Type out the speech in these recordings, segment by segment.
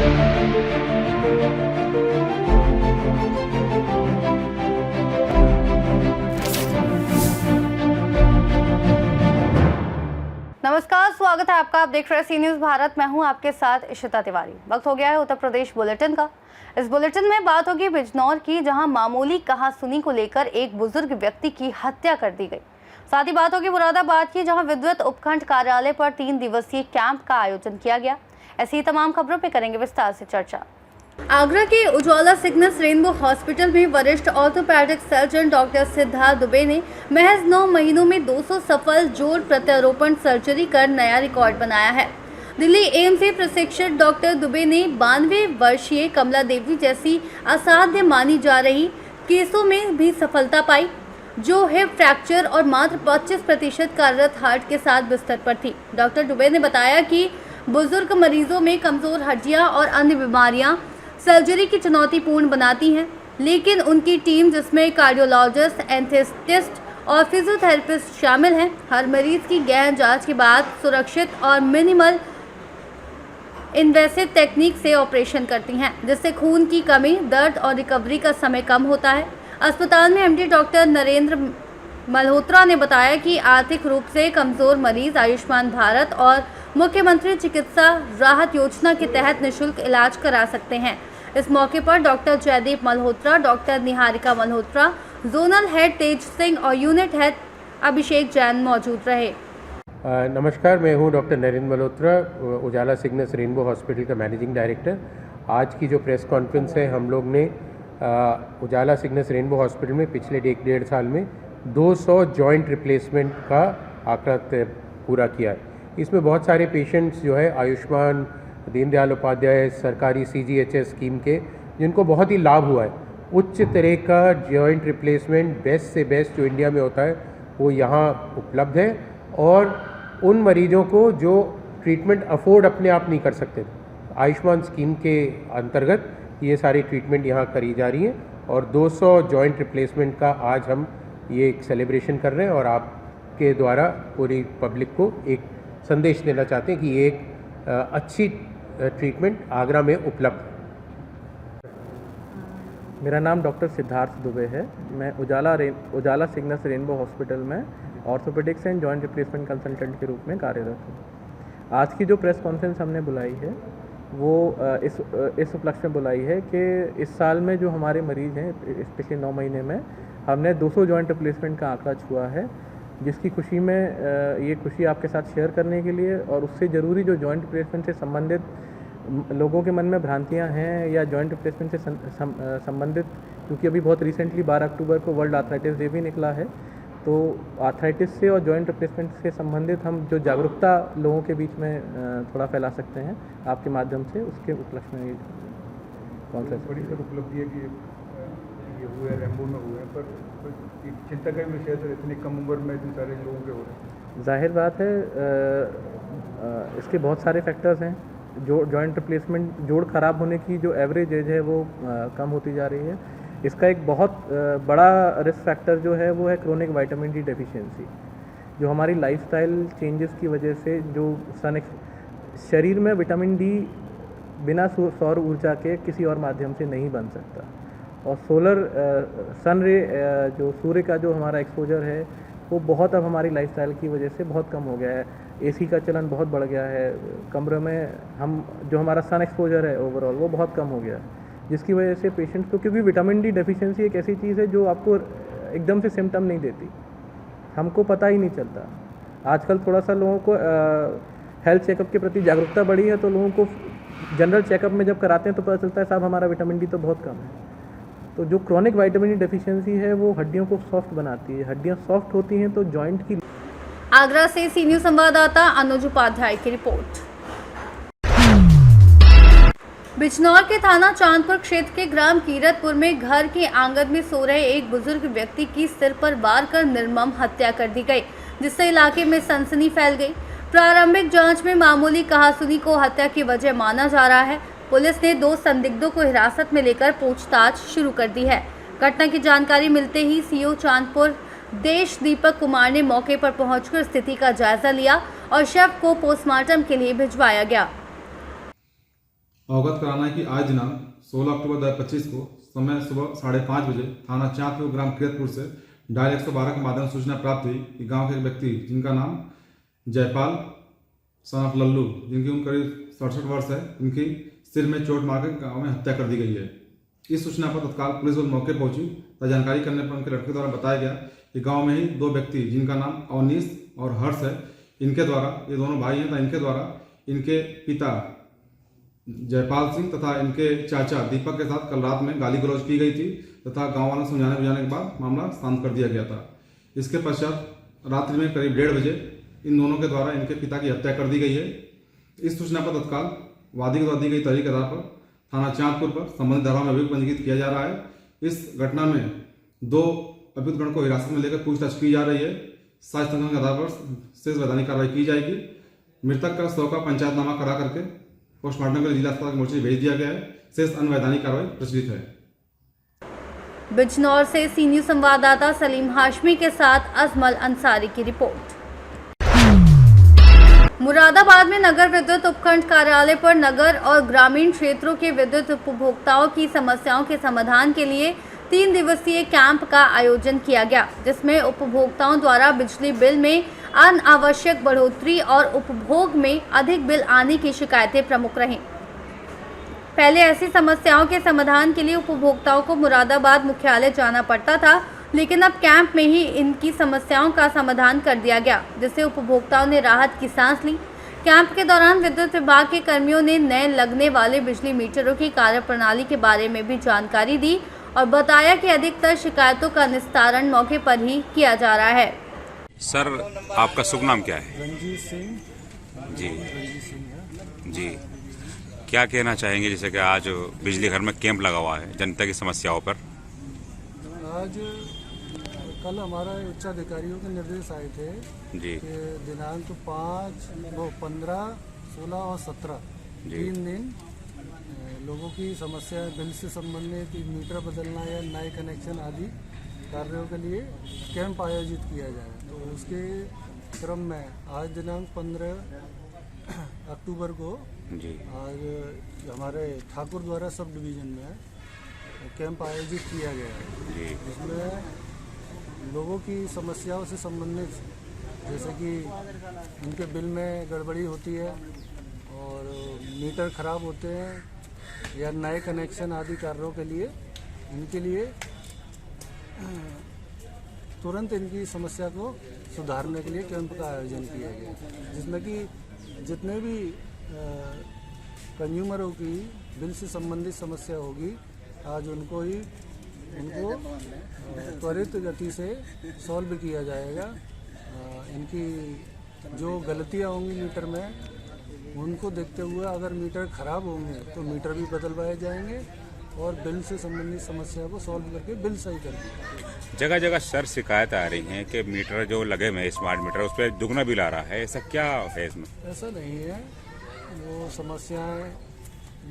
नमस्कार, स्वागत है आपका। आप देख रहे हैं सी न्यूज़ भारत। मैं हूं आपके साथ इशिता तिवारी। वक्त हो गया है उत्तर प्रदेश बुलेटिन का। इस बुलेटिन में बात होगी बिजनौर की, जहां मामूली कहासुनी को लेकर एक बुजुर्ग व्यक्ति की हत्या कर दी गई। साथ ही बात होगी मुरादाबाद की, जहां विद्युत उपखंड कार्यालय पर 3 दिवसीय कैंप का आयोजन किया गया। ऐसी ही तमाम खबरों पर करेंगे विस्तार से चर्चा। आगरा के उजाला सिग्नस रेनबो हॉस्पिटल में वरिष्ठ orthopaedic surgeon doctor Siddharth Dubey ने महज 9 महीनों में 200 सफल जोड़ प्रत्यारोपण सर्जरी कर नया रिकॉर्ड बनाया है। दिल्ली एम्स से प्रशिक्षित डॉक्टर दुबे ने 92 वर्षीय कमला देवी जैसी असाध्य मानी जा रही केसों में भी सफलता पाई, जो हिप फ्रैक्चर और मात्र 25% कार्यरत हार्ट के साथ बिस्तर पर थी। डॉक्टर दुबे ने बताया कि बुजुर्ग मरीजों में कमजोर हड्डियां और अन्य बीमारियां सर्जरी की चुनौतीपूर्ण बनाती हैं, लेकिन उनकी टीम, जिसमें कार्डियोलॉजिस्ट, एनेस्थेटिस्ट और फिजियोथेरेपिस्ट शामिल हैं, हर मरीज की गहन जांच के बाद सुरक्षित और मिनिमल इन्वेसिव टेक्निक से ऑपरेशन करती हैं, जिससे खून की कमी, दर्द और रिकवरी का समय कम होता है। अस्पताल में एमडी डॉक्टर नरेंद्र मल्होत्रा ने बताया कि आर्थिक रूप से कमजोर मरीज आयुष्मान भारत और मुख्यमंत्री चिकित्सा राहत योजना के तहत निःशुल्क इलाज करा सकते हैं। इस मौके पर doctor Jaideep Malhotra, doctor Niharika Malhotra, zonal head Tej Singh और यूनिट हेड अभिषेक जैन मौजूद रहे। नमस्कार, मैं हूं डॉक्टर नरेंद्र मल्होत्रा, उजाला सिग्नस रेनबो हॉस्पिटल का मैनेजिंग डायरेक्टर। आज की जो प्रेस कॉन्फ्रेंस है, हम लोग ने उजाला सिग्नस रेनबो हॉस्पिटल में पिछले 1.5 साल में 200 जॉइंट रिप्लेसमेंट का आंकड़ा पूरा किया है। इसमें बहुत सारे पेशेंट्स जो है आयुष्मान, दीनदयाल उपाध्याय सरकारी CGHS स्कीम के, जिनको बहुत ही लाभ हुआ है। उच्च तरह का जॉइंट रिप्लेसमेंट बेस्ट से बेस्ट जो इंडिया में होता है वो यहाँ उपलब्ध है, और उन मरीजों को जो ट्रीटमेंट अफोर्ड अपने आप नहीं कर सकते, आयुष्मान स्कीम के अंतर्गत ये सारी ट्रीटमेंट यहाँ करी जा रही है। और 200 जॉइंट रिप्लेसमेंट का आज हम ये एक सेलिब्रेशन कर रहे हैं, और आपके द्वारा पूरी पब्लिक को एक संदेश देना चाहते हैं कि ये एक अच्छी ट्रीटमेंट आगरा में उपलब्ध है। मेरा नाम डॉक्टर सिद्धार्थ दुबे है। मैं उजाला सिग्नस रेनबो हॉस्पिटल में orthopaedics and joint replacement consultant के रूप में कार्यरत हूँ। आज की जो प्रेस कॉन्फ्रेंस हमने बुलाई है वो इस उपलक्ष्य में बुलाई है कि इस साल में जो हमारे मरीज़ हैं, पिछले 9 महीने में हमने 200 जॉइंट रिप्लेसमेंट का आंकड़ा छुआ है, जिसकी खुशी में ये खुशी आपके साथ शेयर करने के लिए, और उससे ज़रूरी जो जॉइंट रिप्लेसमेंट से संबंधित लोगों के मन में भ्रांतियां हैं या जॉइंट रिप्लेसमेंट से संबंधित, क्योंकि अभी बहुत रिसेंटली 12 अक्टूबर को वर्ल्ड आर्थराइटिस डे भी निकला है, तो आर्थराइटिस से और जॉइंट रिप्लेसमेंट से संबंधित हम जो जागरूकता लोगों के बीच में थोड़ा फैला सकते हैं आपके माध्यम से, उसके उपलक्ष्य में कॉन्फ्रेंस। बड़ी सर उपलब्धि है कि ये हुए हैं, रेनबो में हुए हैं, पर चिंता का विषय सर, इतनी कम उम्र में इतने सारे लोगों के हो रहे हैं। जाहिर बात है, इसके बहुत सारे फैक्टर्स हैं। जो जॉइंट रिप्लेसमेंट, जोड़ ख़राब होने की जो एवरेज एज है वो कम होती जा रही है। इसका एक बहुत बड़ा रिस्क फैक्टर जो है वो है क्रोनिक विटामिन डी डेफिशिएंसी, जो हमारी लाइफस्टाइल चेंजेस की वजह से जो शरीर में विटामिन डी बिना सौर ऊर्जा के किसी और माध्यम से नहीं बन सकता। और सन रे, जो सूर्य का जो हमारा एक्सपोजर है वो बहुत अब हमारी लाइफस्टाइल की वजह से बहुत कम हो गया है। AC का चलन बहुत बढ़ गया है, कमरे में जो हमारा सन एक्सपोजर है ओवरऑल वो बहुत कम हो गया है, जिसकी वजह से पेशेंट्स को, क्योंकि विटामिन डी डेफिशिएंसी एक ऐसी चीज़ है जो आपको एकदम से सिम्टम नहीं देती, हमको पता ही नहीं चलता। आजकल थोड़ा सा लोगों को हेल्थ चेकअप के प्रति जागरूकता बढ़ी है, तो लोगों को जनरल चेकअप में जब कराते हैं तो पता चलता है साहब हमारा विटामिन डी तो बहुत कम है। तो जो क्रोनिक विटामिन डी डेफिशिएंसी है वो हड्डियों को सॉफ्ट बनाती है, हड्डियाँ सॉफ्ट होती हैं तो जॉइंट की। आगरा से सी न्यूज़ संवाददाता अनुज उपाध्याय की रिपोर्ट। बिजनौर के थाना चांदपुर क्षेत्र के ग्राम कीरतपुर में घर के आंगन में सो रहे एक बुजुर्ग व्यक्ति की सिर पर वार कर निर्मम हत्या कर दी गई, जिससे इलाके में सनसनी फैल गई। प्रारंभिक जांच में मामूली कहासुनी को हत्या की वजह माना जा रहा है। पुलिस ने 2 संदिग्धों को हिरासत में लेकर पूछताछ शुरू कर दी है। घटना की जानकारी मिलते ही सीओ चांदपुर देश दीपक कुमार ने मौके पर पहुंचकर स्थिति का जायजा लिया और शव को पोस्टमार्टम के लिए भिजवाया गया। अवगत कराना है कि आज दिनांक 16 अक्टूबर 2025 को समय सुबह 5:30 बजे थाना चांदपुर ग्राम किरतपुर से डायल 112 के माध्यम से सूचना प्राप्त हुई कि गांव के एक व्यक्ति जिनका नाम जयपाल सन ऑफ लल्लू, जिनकी उम्र करीब 67 वर्ष है, उनकी सिर में चोट मारकर गांव में हत्या कर दी गई है। इस सूचना पर तत्काल पुलिस बल मौके पहुंची तथा जानकारी करने पर उनके लड़के द्वारा बताया गया कि गांव में ही दो व्यक्ति जिनका नाम अवनीश और हर्ष है, इनके द्वारा, ये दोनों भाई हैं, इनके द्वारा इनके पिता जयपाल सिंह तथा इनके चाचा दीपक के साथ कल रात में गाली गलौज की गई थी तथा गांव वालों को समझाने बुझाने के बाद मामला शांत कर दिया गया था। इसके पश्चात रात्रि में करीब 1:30 बजे इन दोनों के द्वारा इनके पिता की हत्या कर दी गई है। इस सूचना पर तत्काल वादी के द्वारा दी गई तारीख के आधार पर थाना चांदपुर पर संबंधित धाराओं में अभियोग पंजीकृत किया जा रहा है। इस घटना में 2 अभियुक्तगण को हिरासत में लेकर पूछताछ की जा रही है। साक्ष्य संग्रह के आधार पर शेष वैधानिक कार्रवाई की जाएगी। मृतक का शव का पंचायतनामा करा करके पोस्टमार्टम के लिए जिला अस्पताल के मोर्चे भेज दिया गया है। शेष अन्य वैधानिक कार्रवाई प्रचलित है। बिजनौर से सी न्यूज संवाददाता सलीम हाशमी के साथ अजमल अंसारी की रिपोर्ट। मुरादाबाद में नगर विद्युत उपखंड कार्यालय पर नगर और ग्रामीण क्षेत्रों के विद्युत उपभोक्ताओं की समस्याओं के समाधान के लिए 3 दिवसीय कैंप का आयोजन किया गया, जिसमें उपभोक्ताओं द्वारा बिजली बिल में अनावश्यक बढ़ोतरी और उपभोग में अधिक बिल आने की शिकायतें प्रमुख रहीं। पहले ऐसी समस्याओं के समाधान के लिए उपभोक्ताओं को मुरादाबाद मुख्यालय जाना पड़ता था, लेकिन अब कैंप में ही इनकी समस्याओं का समाधान कर दिया गया, जिससे उपभोक्ताओं ने राहत की सांस ली। कैंप के दौरान विद्युत विभाग के कर्मियों ने नए लगने वाले बिजली मीटरों की कार्यप्रणाली के बारे में भी जानकारी दी और बताया कि अधिकतर शिकायतों का निस्तारण मौके पर ही किया जा रहा है। सर, आपका शुभ नाम क्या है? रंजीत सिंह जी, क्या कहना चाहेंगे जैसे कि आज बिजली घर में कैंप लगा हुआ है जनता की समस्याओं पर? आज कल हमारा उच्चाधिकारियों के निर्देश आए थे जी कि दिनांक 15, 16 और 17 3 दिन लोगों की समस्या बिल से संबंधित मीटर बदलना या नए कनेक्शन आदि कार्यों के लिए कैंप आयोजित किया जाए। तो उसके क्रम में आज दिनांक 15 अक्टूबर को जी आज हमारे ठाकुर द्वारा सब डिवीज़न में कैंप आयोजित किया गया है, जी जिसमें लोगों की समस्याओं से संबंधित जैसे कि उनके बिल में गड़बड़ी होती है और मीटर खराब होते हैं या नए कनेक्शन आदि कार्यों के लिए इनके लिए तुरंत इनकी समस्या को सुधारने के लिए कैंप का आयोजन किया गया, जिसमें कि जितने भी कंज्यूमरों की बिल से संबंधित समस्या होगी आज उनको त्वरित गति से सॉल्व किया जाएगा। इनकी जो गलतियाँ होंगी मीटर में उनको देखते हुए अगर मीटर खराब होंगे तो मीटर भी बदलवाए जाएंगे और बिल से संबंधित समस्या को सॉल्व करके बिल सही कर देंगे। जगह जगह सर शिकायत आ रही हैं कि मीटर जो लगे हुए हैं स्मार्ट मीटर उस पर दुगना बिल आ रहा है, ऐसा क्या है इसमें? ऐसा नहीं है, वो समस्याएं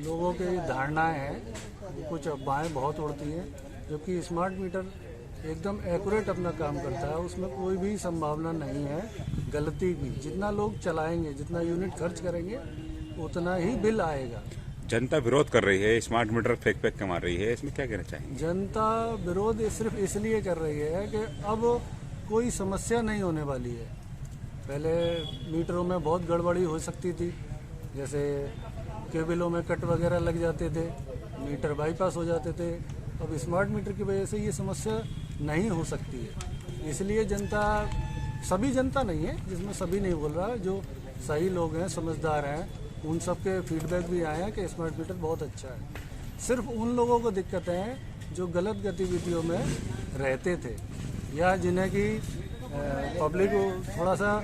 लोगों की धारणाएं हैं, कुछ अफवाहें बहुत उड़ती हैं, जबकि स्मार्ट मीटर एकदम एक्यूरेट अपना काम करता है, उसमें कोई भी संभावना नहीं है गलती की। जितना लोग चलाएंगे, जितना यूनिट खर्च करेंगे उतना ही बिल आएगा। जनता विरोध कर रही है, स्मार्ट मीटर फेंक के मार रही है, इसमें क्या कहना चाहेंगे? जनता विरोध सिर्फ इसलिए कर रही है कि अब कोई समस्या नहीं होने वाली है। पहले मीटरों में बहुत गड़बड़ी हो सकती थी, जैसे केबलों में कट वगैरह लग जाते थे, मीटर बाईपास हो जाते थे। अब स्मार्ट मीटर की वजह से ये समस्या नहीं हो सकती है। इसलिए जनता, सभी जनता नहीं है, जिसमें सभी नहीं बोल रहा, जो सही लोग हैं, समझदार हैं, उन सब के फीडबैक भी आए हैं कि स्मार्ट मीटर बहुत अच्छा है। सिर्फ उन लोगों को दिक्कतें हैं जो गलत गतिविधियों में रहते थे या जिन्हें कि पब्लिक को थोड़ा सा,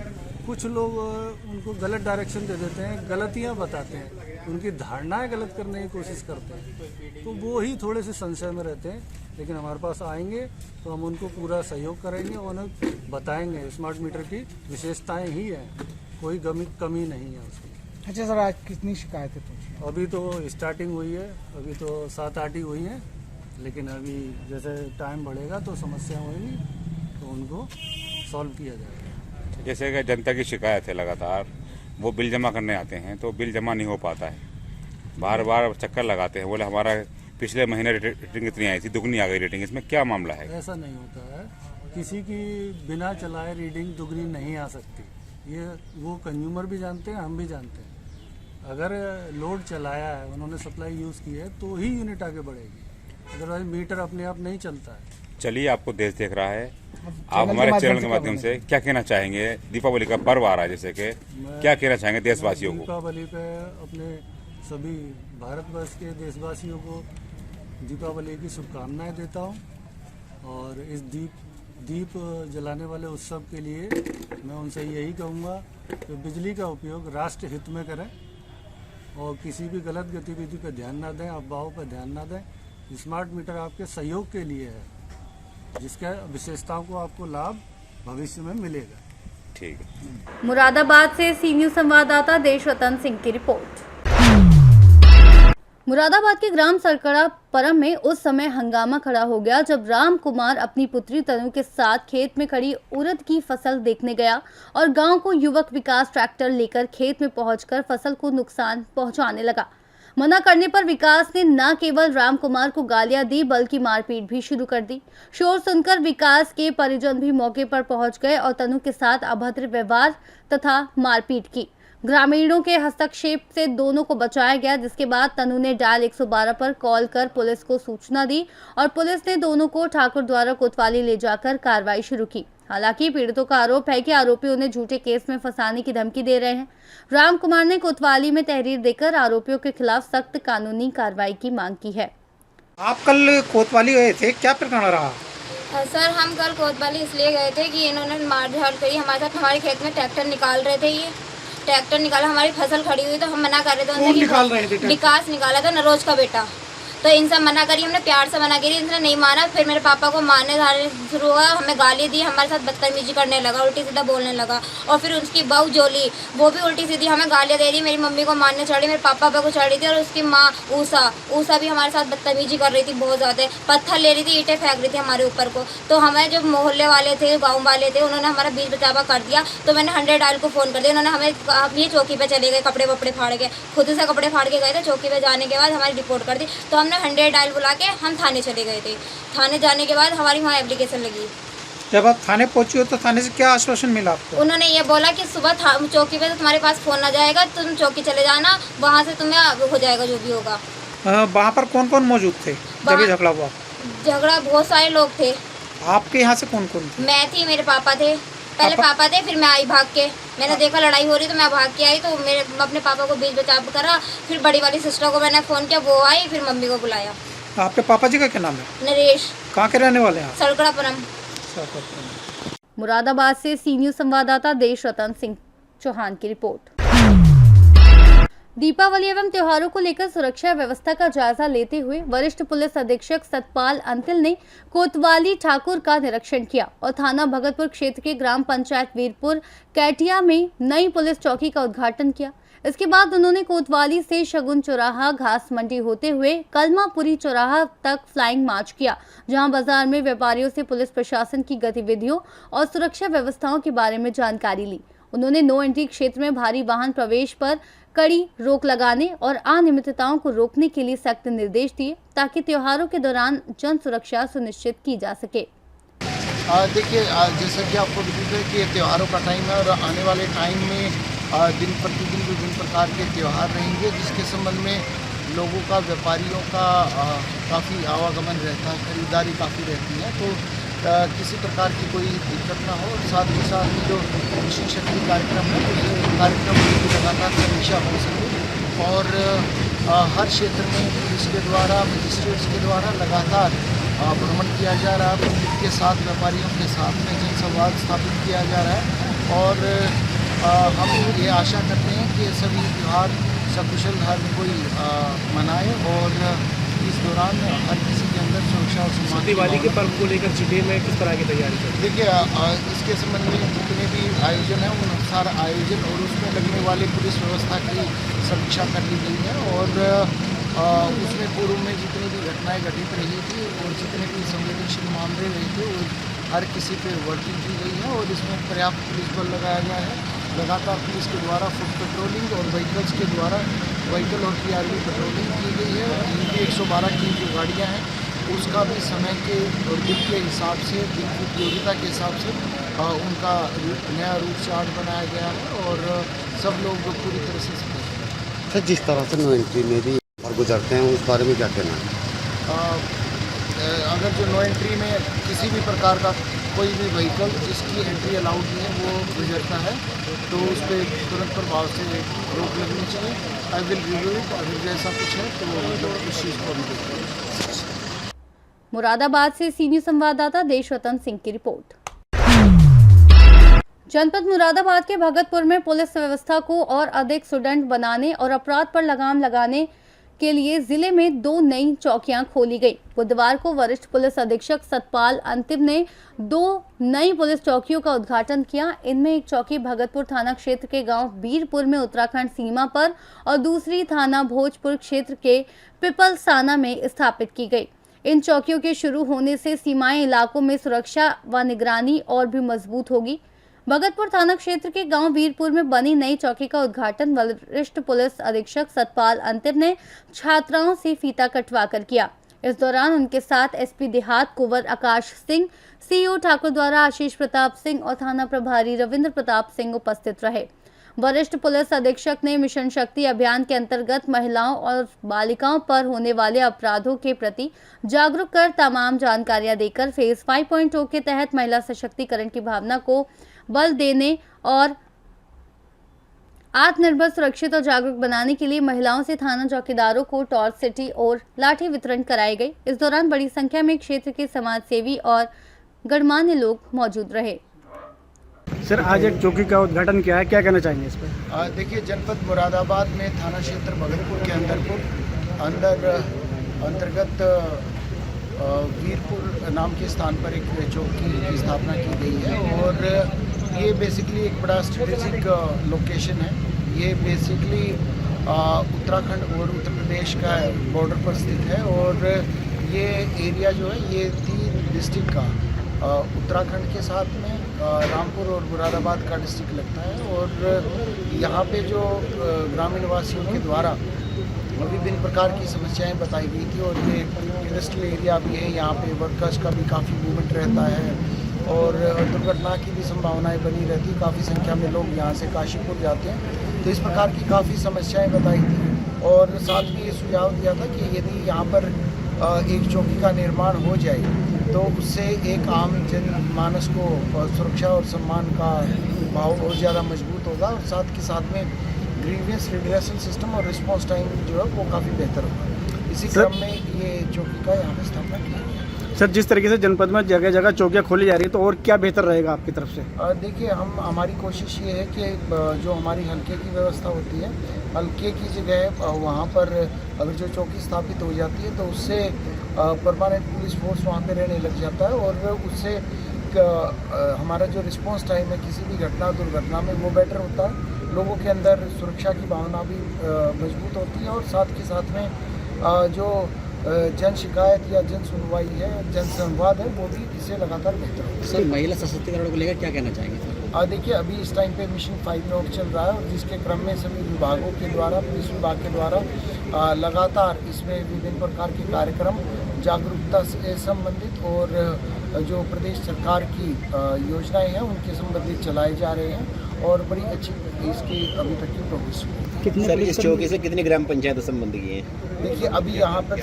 कुछ लोग उनको गलत डायरेक्शन दे देते हैं, गलतियां बताते हैं, उनकी धारणाएं गलत करने की कोशिश करते हैं, तो वो ही थोड़े से संशय में रहते हैं। लेकिन हमारे पास आएंगे तो हम उनको पूरा सहयोग करेंगे और उन्हें बताएंगे स्मार्ट मीटर की विशेषताएं ही हैं, कोई कमी नहीं है उसकी। अच्छा सर, आज कितनी शिकायतें पहुँची? अभी तो स्टार्टिंग हुई है, अभी तो 7-8 ही हुई हैं, लेकिन अभी जैसे टाइम बढ़ेगा तो समस्या होगी तो उनको सॉल्व किया जाएगा। जैसे कि जनता की शिकायत है लगातार, वो बिल जमा करने आते हैं तो बिल जमा नहीं हो पाता है, बार बार चक्कर लगाते हैं, बोले हमारा पिछले महीने रेटिंग इतनी आई थी, दुगनी आ गई रेटिंग, इसमें क्या मामला है? ऐसा नहीं होता है, किसी की बिना चलाए रीडिंग दुगनी नहीं आ सकती। ये वो कंज्यूमर भी जानते हैं, हम भी जानते हैं। अगर लोड चलाया है, उन्होंने सप्लाई यूज़ की है तो ही यूनिट आगे बढ़ेगी, अदरवाइज मीटर अपने आप नहीं चलता है। चलिए, आपको देश देख रहा है, आप हमारे चैनल के माध्यम से क्या कहना चाहेंगे? दीपावली का पर्व आ रहा है, जैसे कि क्या कहना चाहेंगे देशवासियों को? दीपावली पे अपने सभी भारतवर्ष के देशवासियों को दीपावली की शुभकामनाएं देता हूं। और इस दीप जलाने वाले उत्सव के लिए मैं उनसे यही कहूँगा कि बिजली का उपयोग राष्ट्र हित में करें और किसी भी गलत गतिविधि पर ध्यान ना दें, अफवाहों पर ध्यान ना दें। स्मार्ट मीटर आपके सहयोग के लिए है, जिसके विशेषताओं को आपको लाभ भविष्य में मिलेगा। ठीक है। मुरादाबाद से सी न्यूज संवाददाता देशरतन सिंह की रिपोर्ट। मुरादाबाद के ग्राम सरकड़ा परम में उस समय हंगामा खड़ा हो गया जब राम कुमार अपनी पुत्री तनु के साथ खेत में खड़ी उड़द की फसल देखने गया और गांव को युवक विकास ट्रैक्टर लेकर खेत में पहुंचकर फसल को नुकसान पहुंचाने लगा। मना करने पर विकास ने न केवल राम कुमार को गालियां दी बल्कि मारपीट भी शुरू कर दी। शोर सुनकर विकास के परिजन भी मौके पर पहुंच गए और तनु के साथ अभद्र व्यवहार तथा मारपीट की। ग्रामीणों के हस्तक्षेप से दोनों को बचाया गया, जिसके बाद तनु ने डायल 112 पर कॉल कर पुलिस को सूचना दी और पुलिस ने दोनों को ठाकुर द्वारा कोतवाली ले जाकर कार्रवाई शुरू की। हालांकि पीड़ितों का आरोप है कि आरोपी उन्हें झूठे केस में फंसाने की धमकी दे रहे हैं। राम कुमार ने कोतवाली में तहरीर देकर आरोपियों के खिलाफ सख्त कानूनी कार्रवाई की मांग की है। आप कल कोतवाली गए थे, क्या प्रकरण रहा? सर, हम कल कोतवाली इसलिए गए थे कि इन्होंने मारझाड़ करी हमारे साथ। हमारे खेत में ट्रैक्टर निकाल रहे थे, ये ट्रैक्टर निकाला, हमारी फसल खड़ी हुई तो हम मना कर रहे थे उनसे। निकाल रहे थे? विकास निकाला था, नरोज का बेटा। तो इनसे मना करी, हमने प्यार से मना करी, इनसे नहीं माना। फिर मेरे पापा को मारने शुरू हुआ, हमें गाली दी, हमारे साथ बदतमीजी करने लगा, उल्टी सीधा बोलने लगा। और फिर उसकी बहू जोली, वो भी उल्टी सीधी हमें गालियाँ दे रही, मेरी मम्मी को मारने चढ़ी, मेरे पापा को चढ़ी थी। और उसकी माँ ऊषा भी हमारे साथ बदतमीजी कर रही थी बहुत ज़्यादा, पत्थर ले रही थी, ईंटें फेंक रही थी हमारे ऊपर को। तो हमें जो मोहल्ले वाले थे, गाँव वाले थे, उन्होंने हमारा बीच बचावा कर दिया। तो मैंने 100 डायल को फ़ोन कर दिया। उन्होंने हमें अपनी चौकी पर चले गए, कपड़े वपड़े फाड़ के, खुद से कपड़े फाड़ के गए थे। चौकी पर जाने के बाद हमारी रिपोर्ट कर दी। तो हमने 100 डायल बुला के हम थाने चले गए थे। थाने जाने के बाद हमारी वहाँ एप्लीकेशन लगी। जब आप थाने पहुंची हो तो थाने से क्या आश्वासन मिला आपको? उन्होंने ये बोला कि सुबह चौकी पे तो तुम्हारे पास फोन आ जाएगा, तुम चौकी चले जाना, वहाँ से तुम्हें हो जाएगा जो भी होगा। वहाँ पर कौन कौन मौजूद थे जब ये झगड़ा हुआ? झगड़ा बहुत सारे लोग थे। आपके यहाँ से कौन कौन थे? मैं थी, मेरे पापा थे, पहले पापा थे, फिर मैं आई भाग के। मैंने देखा लड़ाई हो रही तो मैं भाग के आई, तो मेरे अपने पापा को बीच बचाव करा। फिर बड़ी वाली सिस्टर को मैंने फ़ोन किया, वो आई, फिर मम्मी को बुलाया। आपके पापा जी का क्या नाम है? नरेश। कहाँ के रहने वाले हैं? सरकड़ा परम। मुरादाबाद से सी न्यूज संवाददाता देशरतन सिंह चौहान की रिपोर्ट। दीपावली एवं त्योहारों को लेकर सुरक्षा व्यवस्था का जायजा लेते हुए वरिष्ठ पुलिस अधीक्षक सतपाल अंतिल ने कोतवाली ठाकुर का निरीक्षण किया और थाना भगतपुर क्षेत्र के ग्राम पंचायत वीरपुर कैटिया में नई पुलिस चौकी का उद्घाटन किया। इसके बाद उन्होंने कोतवाली से शगुन चौराहा घास मंडी होते हुए कलमापुरी चौराहा तक फ्लाइंग मार्च किया, जहां बाजार में व्यापारियों से पुलिस प्रशासन की गतिविधियों और सुरक्षा व्यवस्थाओं के बारे में जानकारी ली। उन्होंने नो एंट्री क्षेत्र में भारी वाहन प्रवेश पर कड़ी रोक लगाने और अनियमितताओं को रोकने के लिए सख्त निर्देश दिए, ताकि त्योहारों के दौरान जन सुरक्षा सुनिश्चित की जा सके। देखिए, जैसा कि आपको दिखता है कि त्योहारों का टाइम है और आने वाले टाइम में दिन प्रतिदिन विभिन्न प्रकार के त्यौहार रहेंगे, जिसके संबंध में लोगों का, व्यापारियों का काफ़ी आवागमन रहता है, खरीदारी काफ़ी रहती है। तो किसी प्रकार की कोई दिक्कत ना हो। साथ ही साथ जो विशेषज्ञ कार्यक्रम है, उस कार्यक्रम की लगातार समीक्षा हो सके और हर क्षेत्र में पुलिस के द्वारा, मजिस्ट्रेट्स के द्वारा लगातार भ्रमण किया जा रहा है। पब्लिक के साथ, व्यापारियों के साथ में जनसंवाद स्थापित किया जा रहा है और हम ये आशा करते हैं कि सभी त्यौहार सकुशल हर कोई मनाए और इस दौरान हर किसी के अंदर सुरक्षा और सम्मान। दिवाली के पर्व को लेकर जिले में किस तरह की तैयारी है? देखिए, इसके संबंध में जितने भी आयोजन हैं उन सारे आयोजन और उसमें लगने वाले पुलिस व्यवस्था की समीक्षा कर ली गई है और उसमें पूर्व में जितनी भी घटनाएं घटित रही थी और जितने भी संवेदनशील मामले रहे थे वो हर किसी पे वर्किंग की गई है और इसमें पर्याप्त पुलिस बल लगाया गया है। लगातार पुलिस के द्वारा फुट पेट्रोलिंग और व्हीकल्स के द्वारा व्हीकल और पीआरवी पेट्रोलिंग की गई है। इनकी 112 की जो गाड़ियाँ हैं उसका भी समय के और दिन के हिसाब से, दिन की उपयोगिता के हिसाब से उनका नया रूट चार्ट बनाया गया है और सब लोग पूरी तरह से समझ रहे हैं। सर, जिस तरह से नो एंट्री में भी और गुजरते हैं उस बारे में क्या कहना है? अगर जो नो एंट्री में किसी भी प्रकार का कोई भी व्हीकल जिसकी एंट्री अलाउड नहीं है वो गुजरता है तो उस पर तुरंत प्रभाव से रोक लगनी चाहिए। आई विल रिव्यू इट, अगर जैसा कुछ है तो मतलब उस चीज़ को भी देखते। मुरादाबाद से सीनियर संवाददाता देशरतन सिंह की रिपोर्ट। जनपद मुरादाबाद के भगतपुर में पुलिस व्यवस्था को और अधिक सुदृढ़ बनाने और अपराध पर लगाम लगाने के लिए जिले में 2 नई चौकियां खोली गई। बुधवार को वरिष्ठ पुलिस अधीक्षक सतपाल अंतिम ने 2 नई पुलिस चौकियों का उद्घाटन किया। इनमें एक चौकी भगतपुर थाना क्षेत्र के गांव बीरपुर में उत्तराखंड सीमा पर और दूसरी थाना भोजपुर क्षेत्र के पिपलसाना में स्थापित की गई। इन चौकियों के शुरू होने से सीमाई इलाकों में सुरक्षा व निगरानी और भी मजबूत होगी। भगतपुर थाना क्षेत्र के गांव वीरपुर में बनी नई चौकी का उद्घाटन वरिष्ठ पुलिस अधीक्षक सतपाल अंतिम ने छात्राओं से फीता कटवाकर किया। इस दौरान उनके साथ एसपी देहात कुंवर आकाश सिंह, सीओ ठाकुर द्वारा आशीष प्रताप सिंह और थाना प्रभारी रविंद्र प्रताप सिंह उपस्थित रहे। वरिष्ठ पुलिस अधीक्षक ने मिशन शक्ति अभियान के अंतर्गत महिलाओं और बालिकाओं पर होने वाले अपराधों के प्रति जागरूक कर तमाम जानकारियां देकर फेज 5.0 के तहत महिला सशक्तिकरण की भावना को बल देने और आत्मनिर्भर, सुरक्षित और जागरूक बनाने के लिए महिलाओं से थाना चौकीदारों को टॉर्च सिटी और लाठी वितरण कराई गई। इस दौरान बड़ी संख्या में क्षेत्र के समाज सेवी और गणमान्य लोग मौजूद रहे। सर, आज एक चौकी का उद्घाटन किया है, क्या कहना चाहेंगे इस पर? देखिए, जनपद मुरादाबाद में थाना क्षेत्र भगतपुर के अंतर्गत वीरपुर नाम के स्थान पर एक चौकी की स्थापना की गई है और ये बेसिकली एक बड़ा स्ट्रेटेजिक लोकेशन है। ये बेसिकली उत्तराखंड और उत्तर प्रदेश का बॉर्डर पर स्थित है और ये एरिया जो है ये 3 डिस्ट्रिक्ट का उत्तराखंड के साथ में रामपुर और मुरादाबाद का डिस्ट्रिक्ट लगता है और यहाँ पे जो ग्रामीण वासियों के द्वारा विभिन्न प्रकार की समस्याएं बताई गई थी और ये इंडस्ट्रियल एरिया भी है, यहाँ पे वर्कर्स का भी काफ़ी मूवमेंट रहता है और दुर्घटना की भी संभावनाएं बनी रहती। काफ़ी संख्या में लोग यहाँ से काशीपुर जाते हैं, तो इस प्रकार की काफ़ी समस्याएं बताई थी और साथ में ये सुझाव दिया था कि यदि यहाँ पर एक चौकी का निर्माण हो जाए तो उससे एक आम जनमानस को सुरक्षा और सम्मान का भाव बहुत ज़्यादा मजबूत होगा और साथ के साथ में ग्रीवियंस रिड्रेसल सिस्टम और रिस्पॉन्स टाइम जो है वो काफ़ी बेहतर होगा। इसी क्रम में ये चौकी का यहाँ पर स्थापना की है। सर, जिस तरीके से जनपद में जगह जगह चौकियाँ खोली जा रही है तो और क्या बेहतर रहेगा आपकी तरफ से? देखिए, हमारी कोशिश ये है कि जो हमारी हल्के की व्यवस्था होती है, हल्के की जगह वहाँ पर अगर जो चौकी स्थापित हो जाती है तो उससे परमानेंट पुलिस फोर्स वहाँ पे रहने लग जाता है और उससे हमारा जो रिस्पांस टाइम है किसी भी घटना दुर्घटना में वो बेटर होता है। लोगों के अंदर सुरक्षा की भावना भी मजबूत होती है और साथ के साथ में जो जन शिकायत या जन सुनवाई है, जन संवाद है, वो भी इससे लगातार बेहतर होता है। सर, महिला सशक्तिकरण को लेकर क्या कहना चाहेंगे सर? देखिए, अभी इस टाइम पे मिशन 5 चल रहा है और जिसके क्रम में सभी विभागों के द्वारा, पुलिस विभाग के द्वारा लगातार इसमें विभिन्न प्रकार के कार्यक्रम जागरूकता से संबंधित और जो प्रदेश सरकार की योजनाएं हैं उनके संबंधित चलाए जा रहे हैं और बड़ी अच्छी इसकी अभी तक की प्रोग्रेस हुई। सर, इस चौकी से कितनी ग्राम पंचायत संबंधित हैं? देखिए, अभी यहाँ पर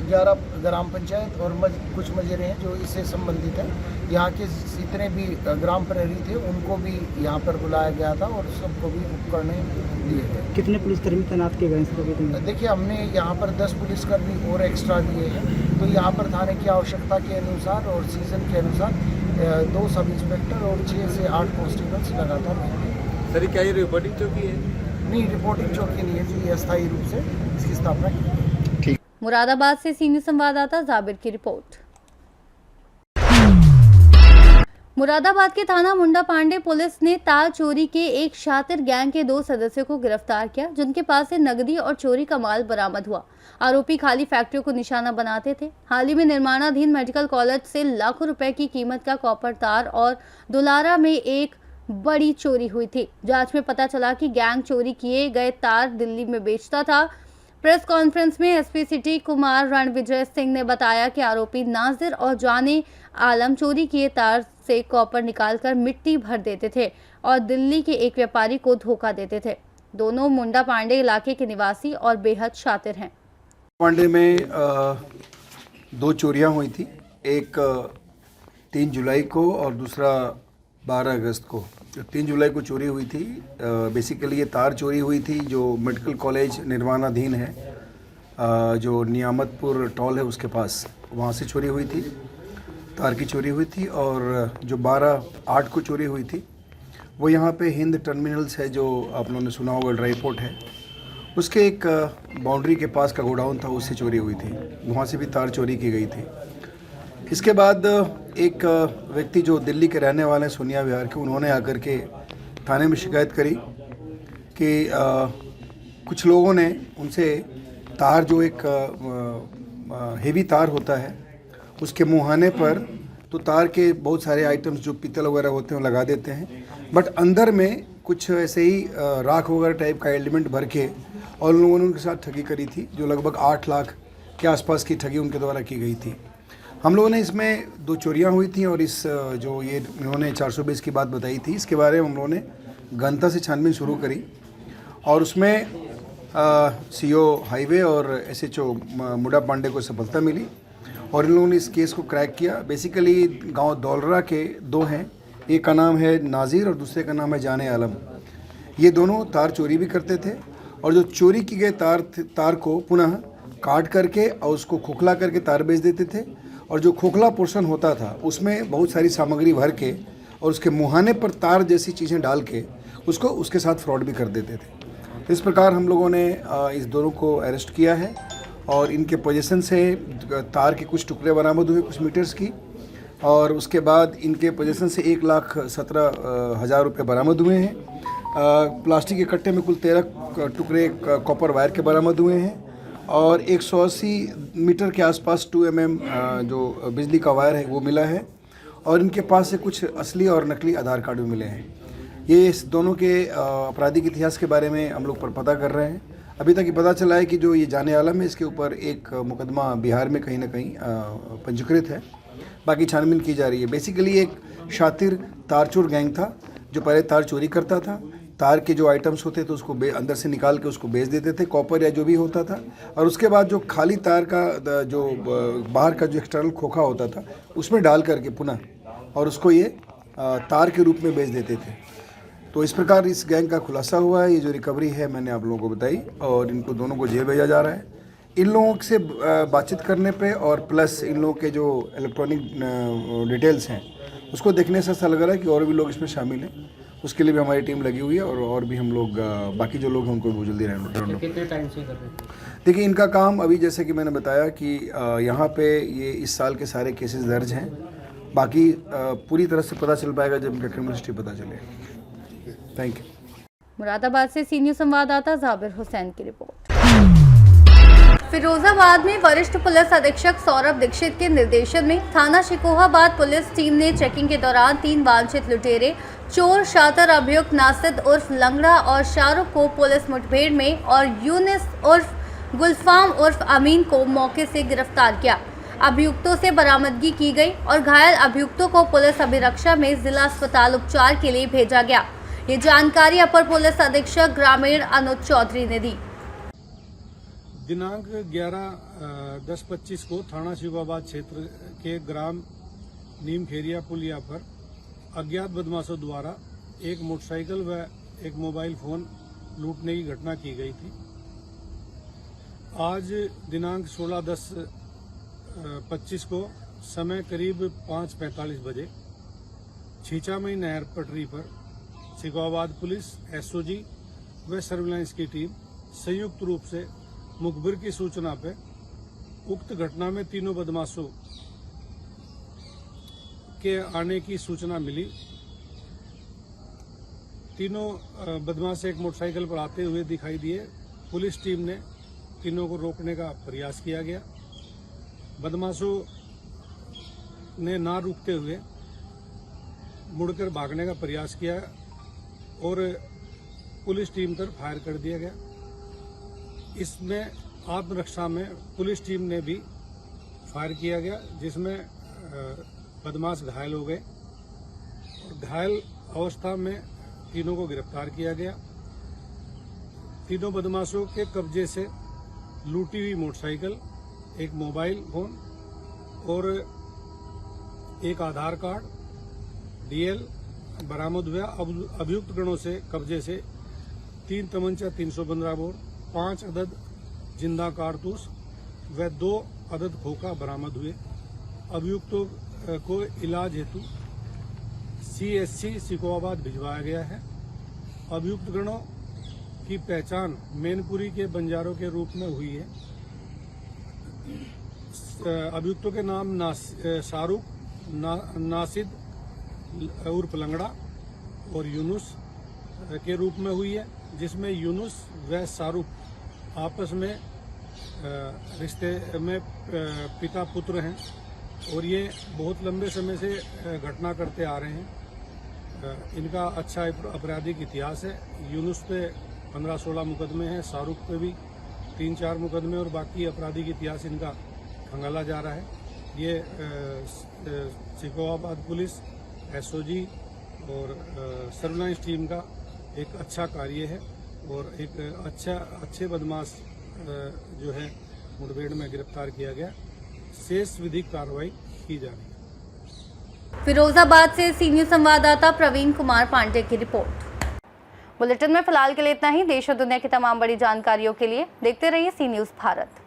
11 ग्राम पंचायत और कुछ मजेरे हैं जो इससे संबंधित है। यहाँ के जितने भी ग्राम प्रहरी थे उनको भी यहाँ पर बुलाया गया था और सबको भी उपकरण दिए गए। कितने पुलिसकर्मी तैनात किए गए? देखिए, हमने यहाँ पर 10 पुलिसकर्मी और एक्स्ट्रा दिए हैं, तो यहाँ पर थाने की आवश्यकता के अनुसार और सीजन के अनुसार 2 सब इंस्पेक्टर और 6 से 8 कांस्टेबल्स लगातार रहेंगे। सर, क्या ये रिपोर्टिंग चौकी है? नहीं, रिपोर्टिंग चौकी नहीं है जी, अस्थायी रूप से इसकी स्थापना की। मुरादाबाद से सीनियर संवाददाता जाबिर की रिपोर्ट। मुरादाबाद के थाना मुंडा पांडे पुलिस ने तार चोरी के एक शातिर गैंग के 2 सदस्यों को गिरफ्तार किया, जिनके पास से नकदी और चोरी का माल बरामद हुआ। आरोपी खाली फैक्ट्रियों को निशाना बनाते थे। हाल ही में निर्माणाधीन मेडिकल कॉलेज से लाखों रुपए की कीमत का कॉपर तार और दुलारा में एक बड़ी चोरी हुई थी। जांच में पता चला कि गैंग चोरी किए गए तार दिल्ली में बेचता था। प्रेस कॉन्फ्रेंस में एसपी सिटी कुमार रणविजय सिंह ने बताया कि आरोपी नाजिर और जाने आलम चोरी किए तार से कॉपर निकालकर मिट्टी भर देते थे और दिल्ली के एक व्यापारी को धोखा देते थे। दोनों मुंडा पांडे इलाके के निवासी और बेहद शातिर हैं। पांडे में 2 चोरियां हुई थी, एक 3 जुलाई को और दूसरा 12 अगस्त को। 3 जुलाई को चोरी हुई थी। बेसिकली ये तार चोरी हुई थी जो मेडिकल कॉलेज निर्माणाधीन है, जो नियामतपुर टॉल है उसके पास, वहाँ से चोरी हुई थी, तार की चोरी हुई थी। और जो 12/8 को चोरी हुई थी वो यहाँ पे हिंद टर्मिनल्स है, जो आप लोगों ने सुना होगा, ड्राई पोर्ट है, उसके एक बाउंड्री के पास का गोडाउन था, उससे चोरी हुई थी। वहाँ से भी तार चोरी की गई थी। इसके बाद एक व्यक्ति जो दिल्ली के रहने वाले हैं, सोनिया विहार के, उन्होंने आकर के थाने में शिकायत करी कि कुछ लोगों ने उनसे तार, जो एक हेवी तार होता है, उसके मुहाने पर तो तार के बहुत सारे आइटम्स जो पीतल वगैरह होते हैं वो लगा देते हैं, बट अंदर में कुछ ऐसे ही राख वगैरह टाइप का एलिमेंट भर के, और उन लोगों ने उनके साथ ठगी करी थी, जो लगभग 8 लाख के आसपास की ठगी उनके द्वारा की गई थी। हम लोगों ने इसमें 2 चोरियां हुई थी और इस जो ये इन्होंने 420 की बात बताई थी, इसके बारे में हम लोगों ने गहनता से छानबीन शुरू करी और उसमें सीओ हाईवे और एसएचओ मुंडा पांडे को सफलता मिली और इन लोगों ने इस केस को क्रैक किया। बेसिकली गांव दौलरा के 2 हैं, एक का नाम है नाजिर और दूसरे का नाम है जाने आलम। ये दोनों तार चोरी भी करते थे और जो चोरी की गए तार को पुनः काट करके और उसको खोखला करके तार बेच देते थे, और जो खोखला पोर्शन होता था उसमें बहुत सारी सामग्री भर के और उसके मुहाने पर तार जैसी चीज़ें डाल के उसको उसके साथ फ्रॉड भी कर देते थे। इस प्रकार हम लोगों ने इस दोनों को अरेस्ट किया है और इनके पोजीशन से तार के कुछ टुकड़े बरामद हुए, कुछ मीटर्स की, और उसके बाद इनके पोजीशन से 1,17,000 रुपये बरामद हुए हैं। प्लास्टिक के कट्टे में कुल 13 टुकड़े कॉपर वायर के बरामद हुए हैं और 180 मीटर के आसपास 2 mm जो बिजली का वायर है वो मिला है, और इनके पास से कुछ असली और नकली आधार कार्ड भी मिले हैं। ये इस दोनों के आपराधिक इतिहास के बारे में हम लोग पर पता कर रहे हैं। अभी तक ये पता चला है कि जो ये जाने आलम है, इसके ऊपर एक मुकदमा बिहार में कहीं ना कहीं पंजीकृत है, बाकी छानबीन की जा रही है। बेसिकली एक शातिर तारचोर गैंग था जो पहले तार चोरी करता था, तार के जो आइटम्स होते थे उसको अंदर से निकाल के उसको बेच देते थे, कॉपर या जो भी होता था, और उसके बाद जो खाली तार का जो बाहर का जो एक्सटर्नल खोखा होता था उसमें डाल करके पुनः और उसको ये तार के रूप में बेच देते थे। तो इस प्रकार इस गैंग का खुलासा हुआ है। ये जो रिकवरी है मैंने आप लोगों को बताई, और इनको दोनों को जेल भेजा जा रहा है। इन लोगों से बातचीत करने पे और प्लस इन लोगों के जो इलेक्ट्रॉनिक डिटेल्स हैं उसको देखने से ऐसा लग रहा है कि और भी लोग इसमें शामिल हैं। उसके लिए भी हमारी टीम लगी हुई है और भी हम लोग बाकी जो लोग हैं उनको बहुत जल्दी रहने। कितने टाइम से कर रहे हैं? देखिए, इनका काम अभी जैसे कि मैंने बताया कि यहाँ पे ये इस साल के सारे केसेस दर्ज हैं, बाकी पूरी तरह से पता चल पाएगा जब इनका क्रिमिनल हिस्ट्री पता चलेगा। Thank you. मुरादाबाद से सी न्यूज़ संवाददाता जाबिर हुसैन की रिपोर्ट। फिरोजाबाद में वरिष्ठ पुलिस अधीक्षक सौरभ दीक्षित के निर्देशन में थाना शिकोहाबाद पुलिस टीम ने चेकिंग के दौरान 3 वांछित लुटेरे, चोर शातिर अभियुक्त नासिद उर्फ लंगड़ा और शाहरुख को पुलिस मुठभेड़ में और यूनिस उर्फ गुलफाम उर्फ अमीन को मौके से गिरफ्तार किया। अभियुक्तों से बरामदगी की गई और घायल अभियुक्तों को पुलिस अभिरक्षा में जिला अस्पताल उपचार के लिए भेजा गया। ये जानकारी अपर पुलिस अधीक्षक ग्रामीण अनुज चौधरी ने दी। दिनांक 11/10/25 को थाना शिकोहाबाद क्षेत्र के ग्राम नीमखेरिया पुलिया पर अज्ञात बदमाशों द्वारा एक मोटरसाइकिल व एक मोबाइल फोन लूटने की घटना की गई थी। आज दिनांक 16/10/25 को समय करीब 5:45 बजे छीछामई नहर पटरी पर शिकोहाबाद पुलिस, एसओजी व सर्विलांस की टीम संयुक्त रूप से मुखबिर की सूचना पर उक्त घटना में तीनों बदमाशों के आने की सूचना मिली। तीनों बदमाश एक मोटरसाइकिल पर आते हुए दिखाई दिए। पुलिस टीम ने तीनों को रोकने का प्रयास किया गया। बदमाशों ने ना रुकते हुए मुड़कर भागने का प्रयास किया और पुलिस टीम पर फायर कर दिया गया। इसमें आत्मरक्षा में पुलिस टीम ने भी फायर किया गया, जिसमें बदमाश घायल हो गए और घायल अवस्था में तीनों को गिरफ्तार किया गया। तीनों बदमाशों के कब्जे से लूटी हुई मोटरसाइकिल, एक मोबाइल फोन और एक आधार कार्ड डीएल बरामद हुआ। अभियुक्त गणों से कब्जे से 3 तमंचा 315 बोर, 5 अदद जिंदा कारतूस व 2 अदद खोखा बरामद हुए। अभियुक्तों को इलाज हेतु CSC सिकोहाबाद भिजवाया गया है। अभियुक्त गणों की पहचान मैनपुरी के बंजारों के रूप में हुई है। अभियुक्तों के नाम शाहरुख, नासिद उर्फ लंगड़ा और यूनुस के रूप में हुई है, जिसमें यूनुस व शाहरुख आपस में रिश्ते में पिता पुत्र हैं और ये बहुत लंबे समय से घटना करते आ रहे हैं। इनका अच्छा आपराधिक इतिहास है। यूनुस पे 15-16 मुकदमे हैं, शाहरुख पे भी 3-4 मुकदमे और बाकी आपराधिक इतिहास इनका खंगाला जा रहा है। ये सिकोहाबाद पुलिस, SOG और सर्विलांस टीम का एक अच्छा कार्य है और एक अच्छे बदमाश जो है मुठभेड़ में गिरफ्तार किया गया। शेष विधिक कार्रवाई की जा रही है। फिरोजाबाद से सी न्यूज संवाददाता प्रवीण कुमार पांडे की रिपोर्ट। बुलेटिन में फिलहाल के लिए इतना ही। देश और दुनिया की तमाम बड़ी जानकारियों के लिए देखते रहिए सी न्यूज भारत।